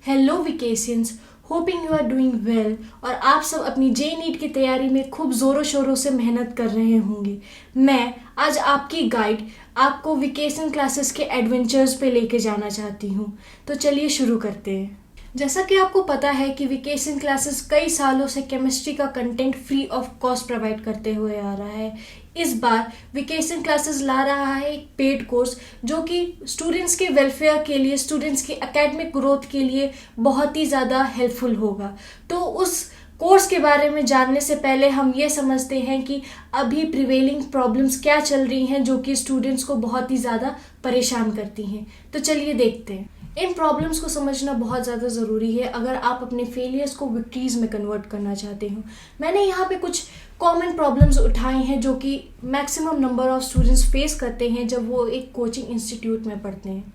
Hello vikeshians, hoping you are doing well और आप सब अपनी जे नीट की तैयारी में खूब ज़ोरों शोरों से मेहनत कर रहे होंगे। मैं आज आपकी गाइड आपको वेकेशन क्लासेस के एडवेंचर्स पे लेके जाना चाहती हूँ। तो चलिए शुरू करते हैं। जैसा कि आपको पता है कि वेकेशन क्लासेस कई सालों से केमिस्ट्री का content free of cost provide करते हुए आ रहा है। इस बार वेकेशन क्लासेस ला रहा है एक पेड कोर्स जो कि स्टूडेंट्स के वेलफेयर के लिए, स्टूडेंट्स की एकेडमिक ग्रोथ के लिए बहुत ही ज़्यादा हेल्पफुल होगा। तो उस कोर्स के बारे में जानने से पहले हम ये समझते हैं कि अभी प्रिवेलिंग प्रॉब्लम्स क्या चल रही हैं जो कि स्टूडेंट्स को बहुत ही ज़्यादा परेशान करती हैं। तो चलिए देखते हैं। इन प्रॉब्लम्स को समझना बहुत ज़्यादा ज़रूरी है अगर आप अपने फेलियर्स को विक्ट्रीज में कन्वर्ट करना चाहते हो। मैंने यहाँ पे कुछ कॉमन प्रॉब्लम्स उठाई हैं जो कि maximum number of students face करते हैं जब वो एक कोचिंग इंस्टीट्यूट में पढ़ते हैं।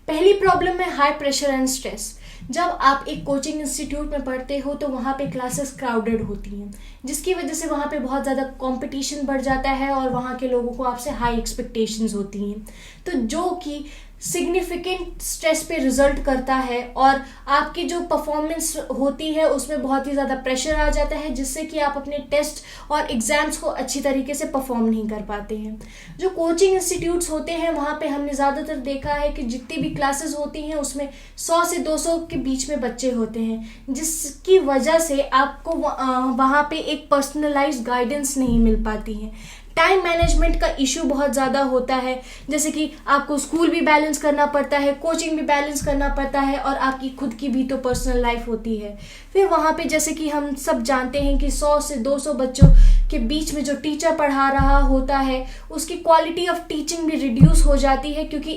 पहली प्रॉब्लम है हाई प्रेशर एंड स्ट्रेस। जब आप एक कोचिंग इंस्टीट्यूट में पढ़ते हो तो वहाँ पे क्लासेस क्राउडेड होती हैं, जिसकी वजह से वहाँ पे बहुत ज़्यादा कंपटीशन बढ़ जाता है और वहाँ के लोगों को आपसे हाई एक्सपेक्टेशंस होती हैं, तो जो कि सिग्निफिकेंट स्ट्रेस पे रिजल्ट करता है और आपकी जो परफॉर्मेंस होती है उसमें बहुत ही ज़्यादा प्रेशर आ जाता है, जिससे कि आप अपने टेस्ट और एग्ज़ाम्स को अच्छी तरीके से परफॉर्म नहीं कर पाते हैं। जो कोचिंग इंस्टीट्यूट्स होते हैं वहाँ पे हमने ज़्यादातर देखा है कि जितनी भी क्लासेस होती हैं उसमें 100 से 200 के बीच में बच्चे होते हैं, जिसकी वजह से आपको वहाँ पे एक पर्सनलाइज्ड गाइडेंस नहीं मिल पाती है। टाइम मैनेजमेंट का इशू बहुत ज़्यादा होता है, जैसे कि आपको स्कूल भी बैलेंस करना पड़ता है, कोचिंग भी बैलेंस करना पड़ता है और आपकी खुद की भी तो पर्सनल लाइफ होती है। फिर वहाँ पे जैसे कि हम सब जानते हैं कि 100 से 200 बच्चों के बीच में जो टीचर पढ़ा रहा होता है उसकी क्वालिटी ऑफ टीचिंग भी रिड्यूस हो जाती है, क्योंकि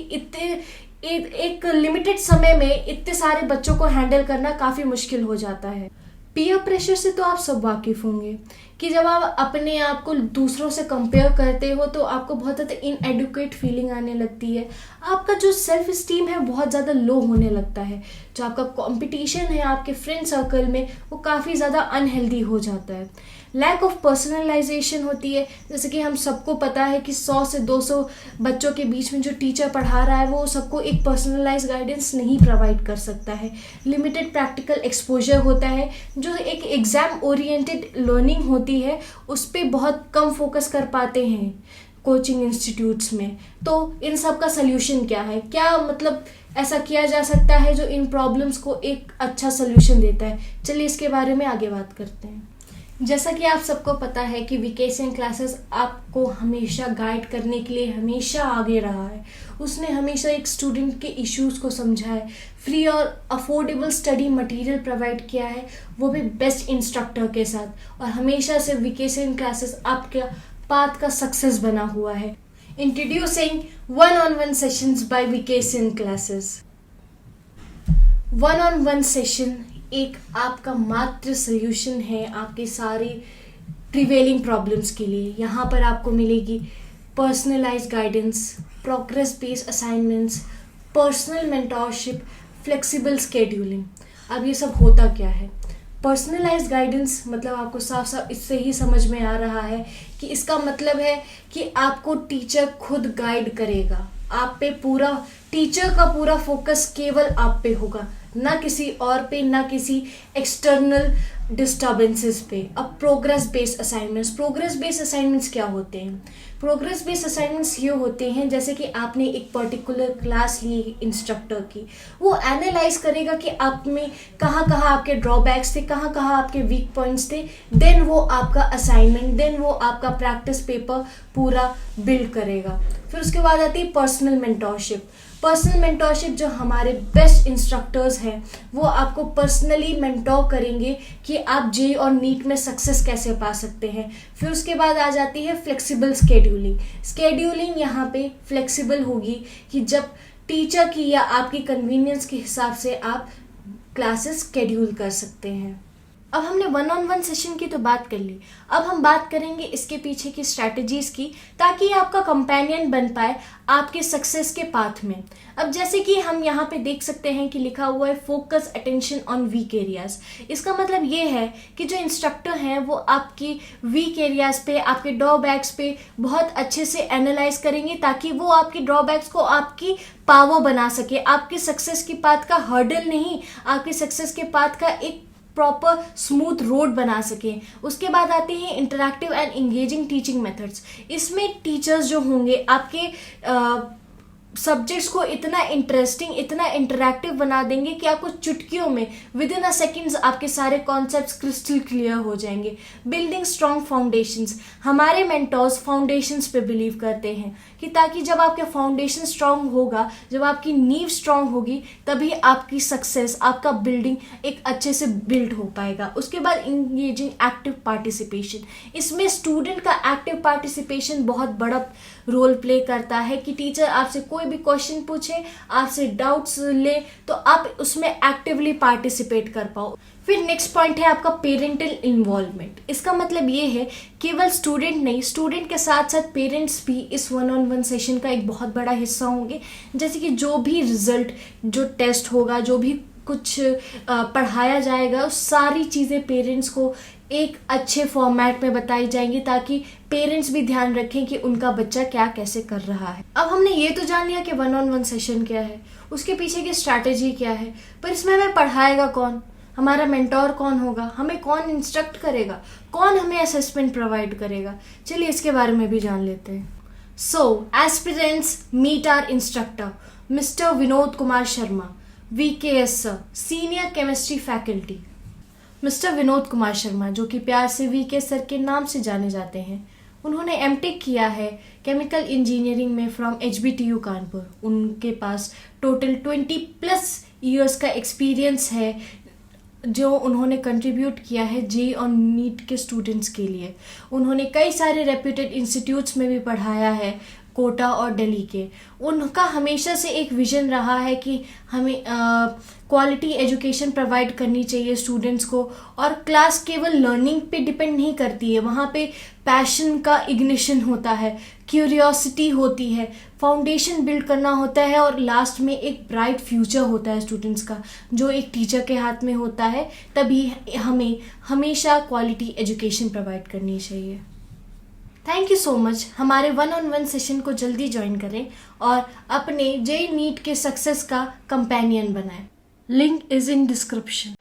एक लिमिटेड समय में इतने सारे बच्चों को हैंडल करना काफ़ी मुश्किल हो जाता है। पीयर प्रेशर से तो आप सब वाकिफ़ होंगे कि जब आप अपने आप को दूसरों से कंपेयर करते हो तो आपको बहुत ज़्यादा इनएडुकेट फीलिंग आने लगती है। आपका जो सेल्फ स्टीम है बहुत ज़्यादा लो होने लगता है। जो आपका कंपटीशन है आपके फ्रेंड सर्कल में वो काफ़ी ज़्यादा अनहेल्दी हो जाता है। लैक ऑफ पर्सनलाइजेशन होती है, जैसे कि हम सबको पता है कि 100 से 200 बच्चों के बीच में जो टीचर पढ़ा रहा है वो सबको एक पर्सनलाइज गाइडेंस नहीं प्रोवाइड कर सकता है। लिमिटेड प्रैक्टिकल एक्सपोजर होता है। जो एक एग्ज़ाम ओरिएंटेड लर्निंग होती है उस पर बहुत कम फोकस कर पाते हैं कोचिंग इंस्टीट्यूट्स में। तो इन सब का सल्यूशन क्या है, क्या मतलब ऐसा किया जा सकता है जो इन प्रॉब्लम्स को एक अच्छा सल्यूशन देता है। चलिए इसके बारे में आगे बात करते हैं। जैसा कि आप सबको पता है कि वेकेशन क्लासेस आपको हमेशा गाइड करने के लिए हमेशा आगे रहा है। उसने हमेशा एक स्टूडेंट के इश्यूज़ को समझा है, फ्री और अफोर्डेबल स्टडी मटेरियल प्रोवाइड किया है, वो भी बेस्ट इंस्ट्रक्टर के साथ, और हमेशा से वेकेशन क्लासेस आपके पाथ का सक्सेस बना हुआ है। Introducing one-on-one sessions bye vacation classes. one-on-one session एक आपका मात्र सल्यूशन है आपके सारी प्रिवेलिंग प्रॉब्लम्स के लिए। यहाँ पर आपको मिलेगी personalised guidance, progress based assignments, personal mentorship, flexible scheduling. अब ये सब होता क्या है? पर्सनलाइज्ड गाइडेंस मतलब आपको साफ साफ इससे ही समझ में आ रहा है कि इसका मतलब है कि आपको टीचर खुद गाइड करेगा। आप पे पूरा टीचर का पूरा फोकस केवल आप पे होगा, ना किसी और पे, ना किसी एक्सटर्नल डिस्टर्बेंसेस पे। अब प्रोग्रेस बेस्ड असाइनमेंट्स क्या होते हैं? प्रोग्रेस बेस्ड असाइनमेंट्स ये होते हैं जैसे कि आपने एक पर्टिकुलर क्लास ली इंस्ट्रक्टर की, वो एनालाइज करेगा कि आप में कहाँ कहाँ आपके ड्रॉबैक्स थे, कहाँ कहाँ आपके वीक पॉइंट्स थे, देन वो आपका असाइनमेंट, देन वो आपका प्रैक्टिस पेपर पूरा बिल्ड करेगा। फिर उसके बाद आती है पर्सनल मेंटोरशिप जो हमारे बेस्ट इंस्ट्रक्टर्स हैं वो आपको पर्सनली मेंटोर करेंगे कि आप जे और नीट में सक्सेस कैसे पा सकते हैं। फिर उसके बाद आ जाती है फ्लेक्सिबल स्केड्यूलिंग यहाँ पे फ्लेक्सिबल होगी कि जब टीचर की या आपकी कन्वीनियंस के हिसाब से आप क्लासेस स्केड्यूल कर सकते हैं। अब हमने वन ऑन वन सेशन की तो बात कर ली, अब हम बात करेंगे इसके पीछे की स्ट्रैटेजीज की, ताकि ये आपका कंपेनियन बन पाए आपके सक्सेस के पाथ में। अब जैसे कि हम यहाँ पे देख सकते हैं कि लिखा हुआ है focus attention on weak areas. इसका मतलब ये है कि जो इंस्ट्रक्टर हैं वो आपकी वीक एरियाज पे, आपके ड्रॉबैक्स पे बहुत अच्छे से एनालाइज करेंगे, ताकि वो आपकी ड्रॉबैक्स को आपकी पावर बना सके, आपके सक्सेस की पाथ का हर्डल नहीं, आपके सक्सेस के पाथ का एक प्रॉपर स्मूथ रोड बना सके। उसके बाद आते हैं interactive and engaging teaching methods. इसमें टीचर्स जो होंगे आपके सब्जेक्ट्स को इतना इंटरेस्टिंग, इतना इंटरैक्टिव बना देंगे कि आपको चुटकियों में विद इन अ सेकेंड्स आपके सारे कॉन्सेप्ट्स क्रिस्टल क्लियर हो जाएंगे। बिल्डिंग स्ट्रॉन्ग फाउंडेशंस, हमारे मेंटोर्स फाउंडेशंस पे बिलीव करते हैं कि ताकि जब आपके फाउंडेशन स्ट्रॉन्ग होगा, जब आपकी नींव स्ट्रॉन्ग होगी, तभी आपकी सक्सेस, आपका बिल्डिंग एक अच्छे से बिल्ड हो पाएगा। उसके बाद इंगेजिंग एक्टिव पार्टिसिपेशन, इसमें स्टूडेंट का एक्टिव पार्टिसिपेशन बहुत बड़ा रोल प्ले करता है कि टीचर आपसे कोई भी क्वेश्चन पूछे, आपसे डाउट्स ले, तो आप उसमें एक्टिवली पार्टिसिपेट कर पाओ। फिर नेक्स्ट पॉइंट है आपका पेरेंटल इन्वॉल्वमेंट। इसका मतलब ये है केवल स्टूडेंट नहीं, स्टूडेंट के साथ साथ पेरेंट्स भी इस वन ऑन वन सेशन का एक बहुत बड़ा हिस्सा होंगे। जैसे कि जो भी रिजल्ट, जो टेस्ट होगा, जो भी कुछ पढ़ाया जाएगा, उस सारी चीज़ें पेरेंट्स को एक अच्छे फॉर्मेट में बताई जाएंगी, ताकि पेरेंट्स भी ध्यान रखें कि उनका बच्चा क्या कैसे कर रहा है। अब हमने ये तो जान लिया कि वन ऑन वन सेशन क्या है, उसके पीछे की स्ट्रैटेजी क्या है, पर इसमें हमें पढ़ाएगा कौन, हमारा मेंटोर कौन होगा, हमें कौन इंस्ट्रक्ट करेगा, कौन हमें असेसमेंट प्रोवाइड करेगा, चलिए इसके बारे में भी जान लेते हैं। So aspirants meet our instructor mister Vinod Kumar Sharma, VKS sir, senior chemistry faculty. Mister Vinod Kumar Sharma, जो कि प्यार से VK सर के नाम से जाने जाते हैं, उन्होंने MTech किया है केमिकल इंजीनियरिंग में फ्रॉम HBTU कानपुर। उनके पास टोटल 20+ ईयर्स का एक्सपीरियंस है, जो उन्होंने कंट्रीब्यूट किया है JEE और NEET के स्टूडेंट्स के लिए। उन्होंने कई सारे रेप्यूटेड इंस्टीट्यूट्स में भी पढ़ाया है, कोटा और दिल्ली के। उनका हमेशा से एक विजन रहा है कि हमें क्वालिटी एजुकेशन प्रोवाइड करनी चाहिए स्टूडेंट्स को, और क्लास केवल लर्निंग पे डिपेंड नहीं करती है, वहाँ पे पैशन का इग्निशन होता है, क्यूरियोसिटी होती है, फाउंडेशन बिल्ड करना होता है, और लास्ट में एक ब्राइट फ्यूचर होता है स्टूडेंट्स का, जो एक टीचर के हाथ में होता है। तभी हमें हमेशा क्वालिटी एजुकेशन प्रोवाइड करनी चाहिए। Thank you so much. हमारे वन ऑन वन सेशन को जल्दी ज्वाइन करें और अपने JEE NEET के सक्सेस का कंपेनियन बनाएं। Link is in description.